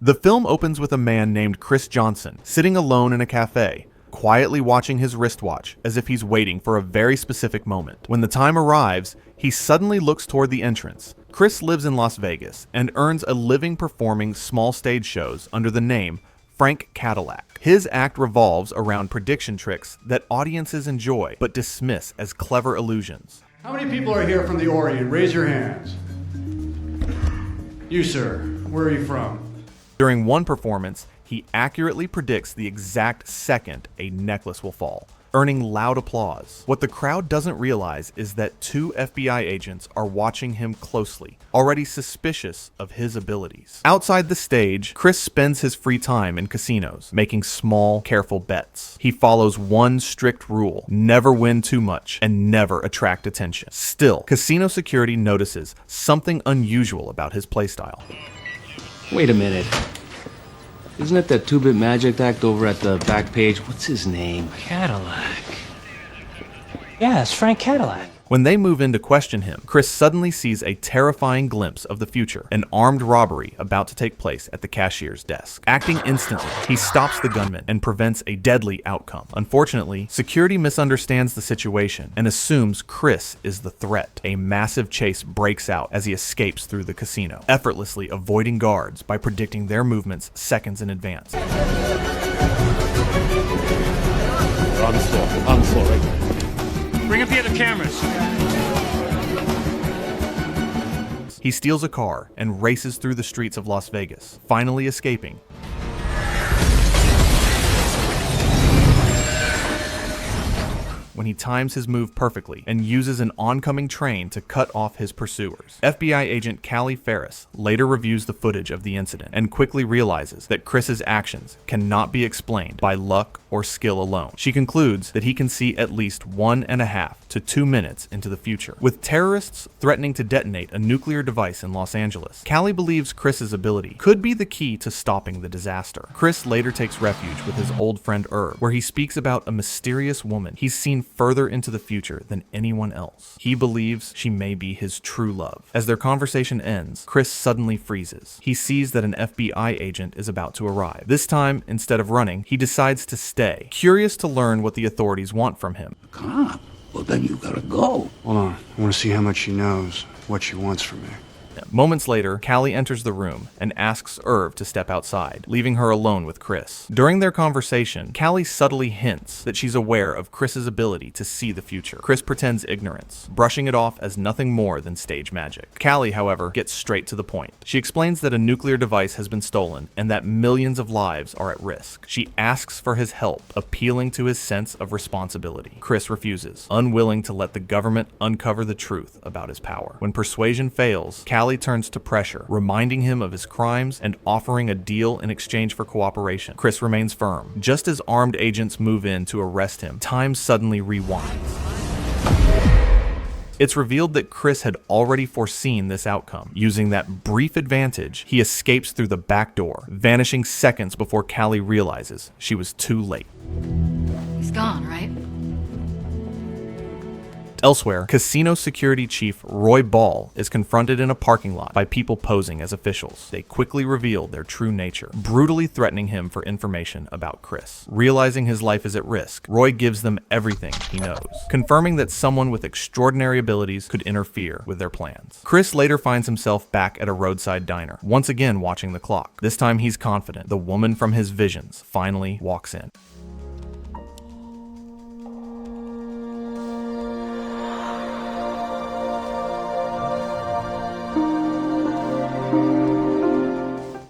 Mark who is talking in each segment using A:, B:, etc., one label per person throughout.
A: The film opens with a man named Cris Johnson sitting alone in a cafe, quietly watching his wristwatch as if he's waiting for a very specific moment. When the time arrives, he suddenly looks toward the entrance. Cris lives in Las Vegas and earns a living performing small stage shows under the name Frank Cadillac. His act revolves around prediction tricks that audiences enjoy but dismiss as clever illusions.
B: How many people are here from the Orient? Raise your hands. You, sir, where are you from?
A: During one performance, he accurately predicts the exact second a necklace will fall, earning loud applause. What the crowd doesn't realize is that two FBI agents are watching him closely, already suspicious of his abilities. Outside the stage, Cris spends his free time in casinos, making small, careful bets. He follows one strict rule: never win too much and never attract attention. Still, casino security notices something unusual about his playstyle.
C: Wait a minute. Isn't it that 2-bit magic act over at the back page? What's his name?
D: Cadillac. Yeah, it's Frank Cadillac.
A: When they move in to question him, Cris suddenly sees a terrifying glimpse of the future, an armed robbery about to take place at the cashier's desk. Acting instantly, he stops the gunman and prevents a deadly outcome. Unfortunately, security misunderstands the situation and assumes Cris is the threat. A massive chase breaks out as he escapes through the casino, effortlessly avoiding guards by predicting their movements seconds in advance.
C: On the floor, right?
D: Bring up the other cameras.
A: He steals a car and races through the streets of Las Vegas, finally escaping. When he times his move perfectly and uses an oncoming train to cut off his pursuers. FBI agent Callie Ferris later reviews the footage of the incident and quickly realizes that Chris's actions cannot be explained by luck or skill alone. She concludes that he can see at least 1.5 to 2 minutes into the future. With terrorists threatening to detonate a nuclear device in Los Angeles, Callie believes Chris's ability could be the key to stopping the disaster. Cris later takes refuge with his old friend Herb, where he speaks about a mysterious woman he's seen further into the future than anyone else. He believes she may be his true love. As their conversation ends, Cris suddenly freezes. He sees that an FBI agent is about to arrive. This time, instead of running, he decides to stay, curious to learn what the authorities want from him.
E: Cop? Well, then you gotta go.
B: Hold on. I want to see how much she knows, what she wants from me.
A: Moments later, Callie enters the room and asks Irv to step outside, leaving her alone with Cris. During their conversation, Callie subtly hints that she's aware of Chris's ability to see the future. Cris pretends ignorance, brushing it off as nothing more than stage magic. Callie, however, gets straight to the point. She explains that a nuclear device has been stolen and that millions of lives are at risk. She asks for his help, appealing to his sense of responsibility. Cris refuses, unwilling to let the government uncover the truth about his power. When persuasion fails, Callie turns to pressure, reminding him of his crimes and offering a deal in exchange for cooperation. Cris remains firm. Just as armed agents move in to arrest him, time suddenly rewinds. It's revealed that Cris had already foreseen this outcome. Using that brief advantage, he escapes through the back door, vanishing seconds before Callie realizes she was too late.
F: He's gone, right?
A: Elsewhere, casino security chief Roy Ball is confronted in a parking lot by people posing as officials. They quickly reveal their true nature, brutally threatening him for information about Cris. Realizing his life is at risk, Roy gives them everything he knows, confirming that someone with extraordinary abilities could interfere with their plans. Cris later finds himself back at a roadside diner, once again watching the clock. This time he's confident. The woman from his visions finally walks in.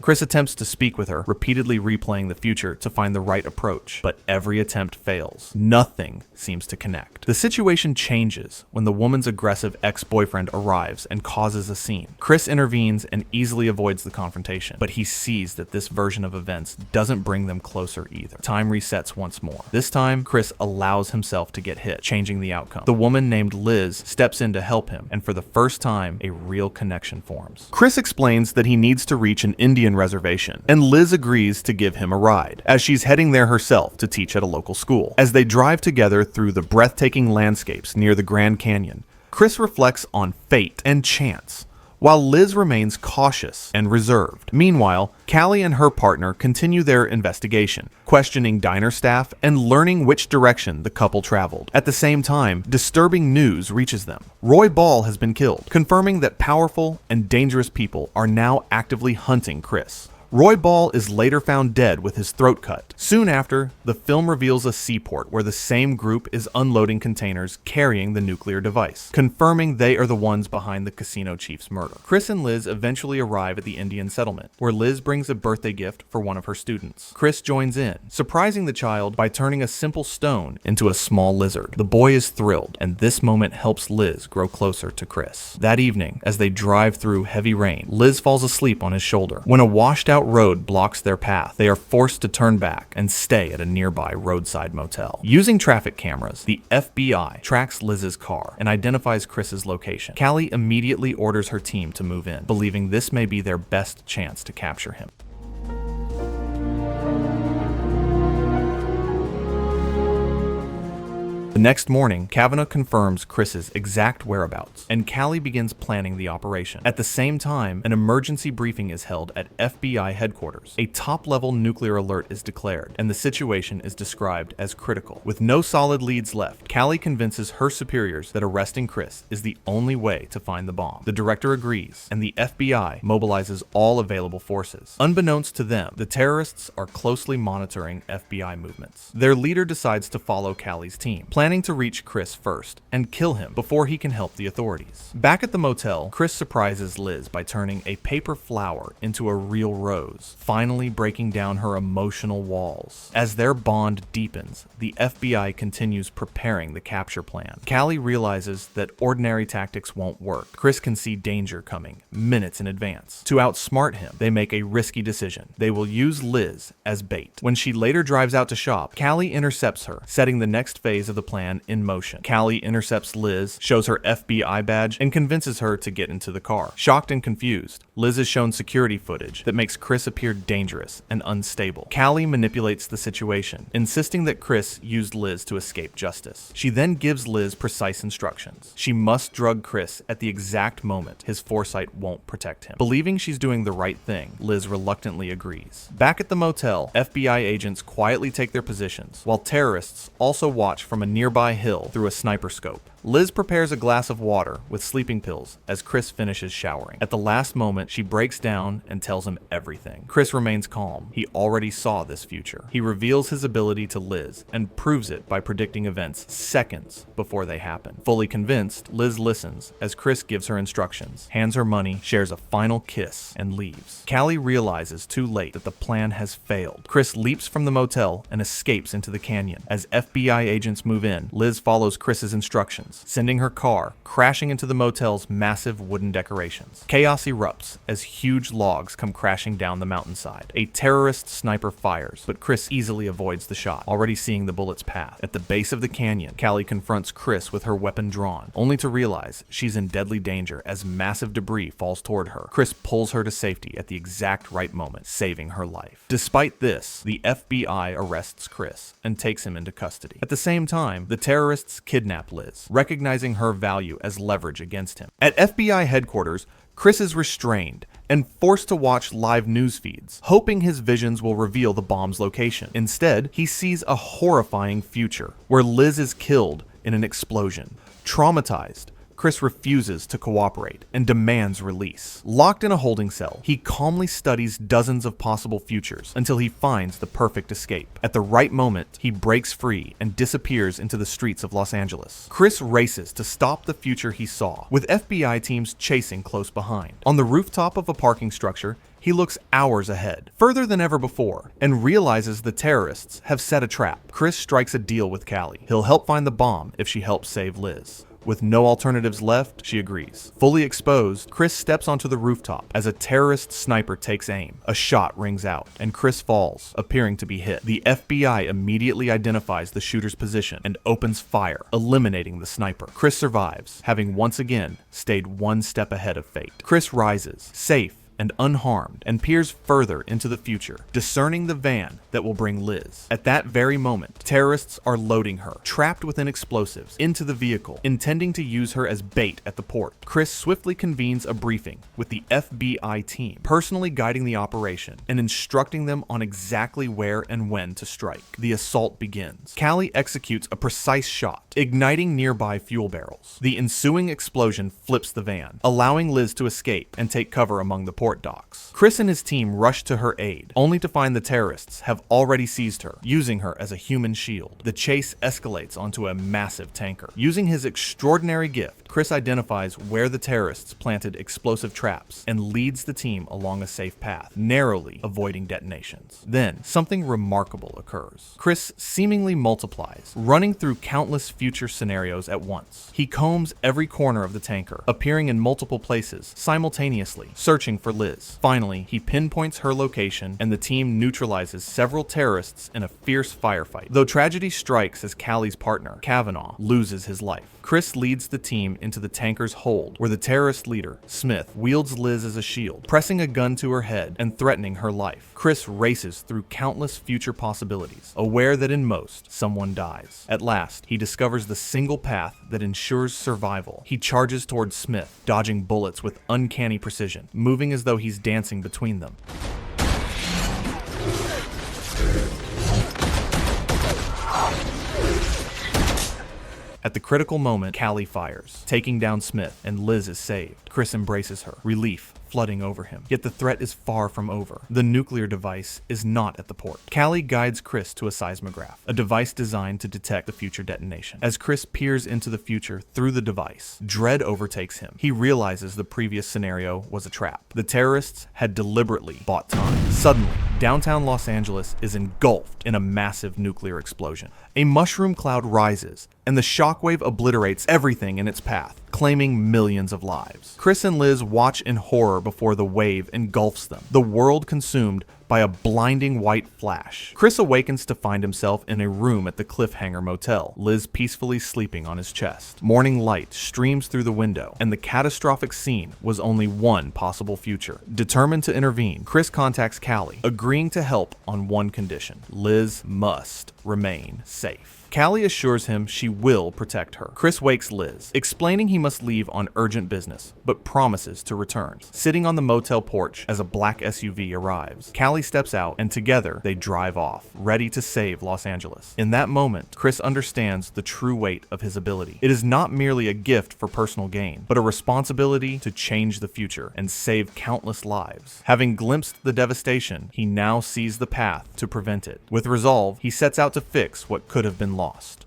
A: Cris attempts to speak with her, repeatedly replaying the future to find the right approach, but every attempt fails. Nothing seems to connect. The situation changes when the woman's aggressive ex-boyfriend arrives and causes a scene. Cris intervenes and easily avoids the confrontation, but he sees that this version of events doesn't bring them closer either. Time resets once more. This time, Cris allows himself to get hit, changing the outcome. The woman named Liz steps in to help him, and for the first time, a real connection forms. Cris explains that he needs to reach an Indian reservation, and Liz agrees to give him a ride, as she's heading there herself to teach at a local school. As they drive together through the breathtaking landscapes near the Grand Canyon, Cris reflects on fate and chance. while Liz remains cautious and reserved. Meanwhile, Callie and her partner continue their investigation, questioning diner staff and learning which direction the couple traveled. At the same time, disturbing news reaches them. Roy Ball has been killed, confirming that powerful and dangerous people are now actively hunting Cris. Roy Ball is later found dead with his throat cut. Soon after, the film reveals a seaport where the same group is unloading containers carrying the nuclear device, confirming they are the ones behind the casino chief's murder. Cris and Liz eventually arrive at the Indian settlement, where Liz brings a birthday gift for one of her students. Cris joins in, surprising the child by turning a simple stone into a small lizard. The boy is thrilled, and this moment helps Liz grow closer to Cris. That evening, as they drive through heavy rain, Liz falls asleep on his shoulder. When a washed-out road blocks their path, they are forced to turn back and stay at a nearby roadside motel. Using traffic cameras, the FBI tracks Liz's car and identifies Chris's location. Callie immediately orders her team to move in, believing this may be their best chance to capture him. The next morning, Kavanaugh confirms Chris's exact whereabouts, and Callie begins planning the operation. At the same time, an emergency briefing is held at FBI headquarters. A top-level nuclear alert is declared, and the situation is described as critical. With no solid leads left, Callie convinces her superiors that arresting Cris is the only way to find the bomb. The director agrees, and the FBI mobilizes all available forces. Unbeknownst to them, the terrorists are closely monitoring FBI movements. Their leader decides to follow Callie's team, planning to reach Cris first and kill him before he can help the authorities. Back at the motel, Cris surprises Liz by turning a paper flower into a real rose, finally breaking down her emotional walls. As their bond deepens, the FBI continues preparing the capture plan. Callie realizes that ordinary tactics won't work. Cris can see danger coming minutes in advance. To outsmart him, they make a risky decision. They will use Liz as bait. When she later drives out to shop, Callie intercepts her, setting the next phase of the plan in motion. Callie intercepts Liz, shows her FBI badge, and convinces her to get into the car. Shocked and confused, Liz is shown security footage that makes Cris appear dangerous and unstable. Callie manipulates the situation, insisting that Cris used Liz to escape justice. She then gives Liz precise instructions. She must drug Cris at the exact moment his foresight won't protect him. Believing she's doing the right thing, Liz reluctantly agrees. Back at the motel, FBI agents quietly take their positions, while terrorists also watch from a nearby hill through a sniper scope. Liz prepares a glass of water with sleeping pills as Cris finishes showering. At the last moment, she breaks down and tells him everything. Cris remains calm. He already saw this future. He reveals his ability to Liz and proves it by predicting events seconds before they happen. Fully convinced, Liz listens as Cris gives her instructions, hands her money, shares a final kiss, and leaves. Callie realizes too late that the plan has failed. Cris leaps from the motel and escapes into the canyon. As FBI agents move in, Liz follows Chris's instructions, sending her car crashing into the motel's massive wooden decorations. Chaos erupts as huge logs come crashing down the mountainside. A terrorist sniper fires, but Cris easily avoids the shot, already seeing the bullet's path. At the base of the canyon, Callie confronts Cris with her weapon drawn, only to realize she's in deadly danger as massive debris falls toward her. Cris pulls her to safety at the exact right moment, saving her life. Despite this, the FBI arrests Cris and takes him into custody. At the same time, the terrorists kidnap Liz, recognizing her value as leverage against him. At FBI headquarters, Cris is restrained and forced to watch live news feeds, hoping his visions will reveal the bomb's location. Instead, he sees a horrifying future where Liz is killed in an explosion. Traumatized, Cris refuses to cooperate and demands release. Locked in a holding cell, he calmly studies dozens of possible futures until he finds the perfect escape. At the right moment, he breaks free and disappears into the streets of Los Angeles. Cris races to stop the future he saw, with FBI teams chasing close behind. On the rooftop of a parking structure, he looks hours ahead, further than ever before, and realizes the terrorists have set a trap. Cris strikes a deal with Callie. He'll help find the bomb if she helps save Liz. With no alternatives left, she agrees. Fully exposed, Cris steps onto the rooftop as a terrorist sniper takes aim. A shot rings out, and Cris falls, appearing to be hit. The FBI immediately identifies the shooter's position and opens fire, eliminating the sniper. Cris survives, having once again stayed one step ahead of fate. Cris rises, safe and unharmed and peers further into the future, discerning the van that will bring Liz. At that very moment, terrorists are loading her, trapped within explosives, into the vehicle, intending to use her as bait at the port. Cris swiftly convenes a briefing with the FBI team, personally guiding the operation and instructing them on exactly where and when to strike. The assault begins. Callie executes a precise shot, igniting nearby fuel barrels. The ensuing explosion flips the van, allowing Liz to escape and take cover among the port docks. Cris and his team rush to her aid, only to find the terrorists have already seized her, using her as a human shield. The chase escalates onto a massive tanker. Using his extraordinary gift, Cris identifies where the terrorists planted explosive traps and leads the team along a safe path, narrowly avoiding detonations. Then, something remarkable occurs. Cris seemingly multiplies, running through countless future scenarios at once. He combs every corner of the tanker, appearing in multiple places simultaneously, searching for Liz. Finally, he pinpoints her location, and the team neutralizes several terrorists in a fierce firefight. Though tragedy strikes as Callie's partner, Kavanaugh, loses his life, Cris leads the team into the tanker's hold, where the terrorist leader, Smith, wields Liz as a shield, pressing a gun to her head and threatening her life. Cris races through countless future possibilities, aware that in most, someone dies. At last, he discovers the single path that ensures survival. He charges towards Smith, dodging bullets with uncanny precision, moving as though he's dancing between them. At the critical moment, Callie fires, taking down Smith, and Liz is saved. Cris embraces her, relief flooding over him. Yet the threat is far from over. The nuclear device is not at the port. Callie guides Cris to a seismograph, a device designed to detect the future detonation. As Cris peers into the future through the device, dread overtakes him. He realizes the previous scenario was a trap. The terrorists had deliberately bought time. Suddenly, downtown Los Angeles is engulfed in a massive nuclear explosion. A mushroom cloud rises, and the shockwave obliterates everything in its path, claiming millions of lives. Cris and Liz watch in horror before the wave engulfs them, the world consumed by a blinding white flash. Cris awakens to find himself in a room at the Cliffhanger Motel, Liz peacefully sleeping on his chest. Morning light streams through the window, and the catastrophic scene was only one possible future. Determined to intervene, Cris contacts Callie, agreeing to help on one condition: Liz must remain safe. Callie assures him she will protect her. Cris wakes Liz, explaining he must leave on urgent business, but promises to return. Sitting on the motel porch as a black SUV arrives, Callie steps out, and together they drive off, ready to save Los Angeles. In that moment, Cris understands the true weight of his ability. It is not merely a gift for personal gain, but a responsibility to change the future and save countless lives. Having glimpsed the devastation, he now sees the path to prevent it. With resolve, he sets out to fix what could have been lost.